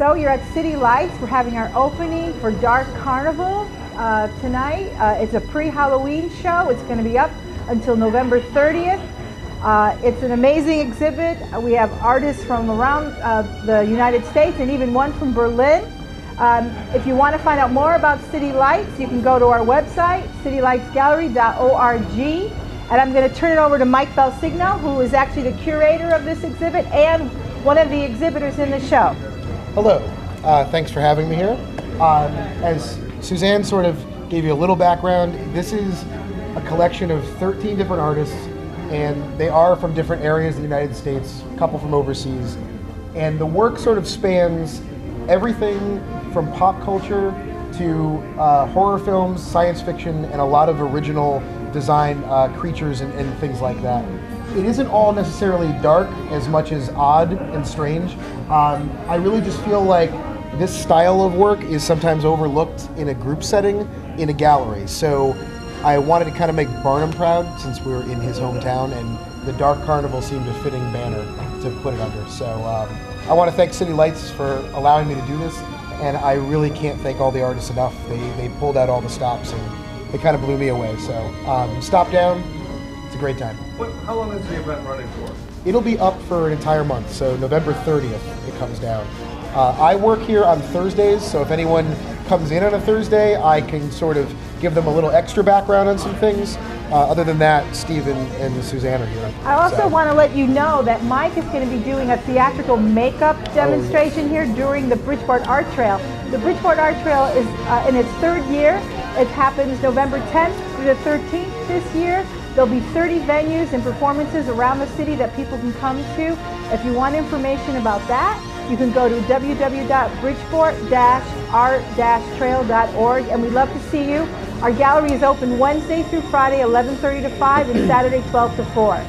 So you're at City Lights. We're having our opening for Dark Carnival tonight. It's a pre-Halloween show. It's going to be up until November 30th. It's an amazing exhibit. We have artists from around the United States and even one from Berlin. If you want to find out more about City Lights, you can go to our website, citylightsgallery.org. And I'm going to turn it over to Mike Belsigno, who is actually the curator of this exhibit and one of the exhibitors in the show. Hello. Thanks for having me here. As Suzanne sort of gave you a little background, this is a collection of 13 different artists, and they are from different areas of the United States, a couple from overseas. And the work sort of spans everything from pop culture to horror films, science fiction, and a lot of original design creatures and things like that. It isn't all necessarily dark as much as odd and strange. I really just feel like this style of work is sometimes overlooked in a group setting in a gallery. So I wanted to kind of make Barnum proud since we were in his hometown, and the Dark Carnival seemed a fitting banner to put it under. So I want to thank City Lights for allowing me to do this, and I really can't thank all the artists enough. They pulled out all the stops and they kind of blew me away. So stop down. It's a great time. How long is the event running for? It'll be up for an entire month, so November 30th it comes down. I work here on Thursdays, so if anyone comes in on a Thursday, I can sort of give them a little extra background on some things. Other than that, Steve and Suzanne are here. I also want to let you know that Mike is going to be doing a theatrical makeup demonstration here during the Bridgeport Art Trail. The Bridgeport Art Trail is in its third year. It happens November 10th through the 13th this year. There'll be 30 venues and performances around the city that people can come to. If you want information about that, you can go to www.bridgeport-art-trail.org, and we'd love to see you. Our gallery is open Wednesday through Friday, 11:30 to 5, and Saturday, 12 to 4.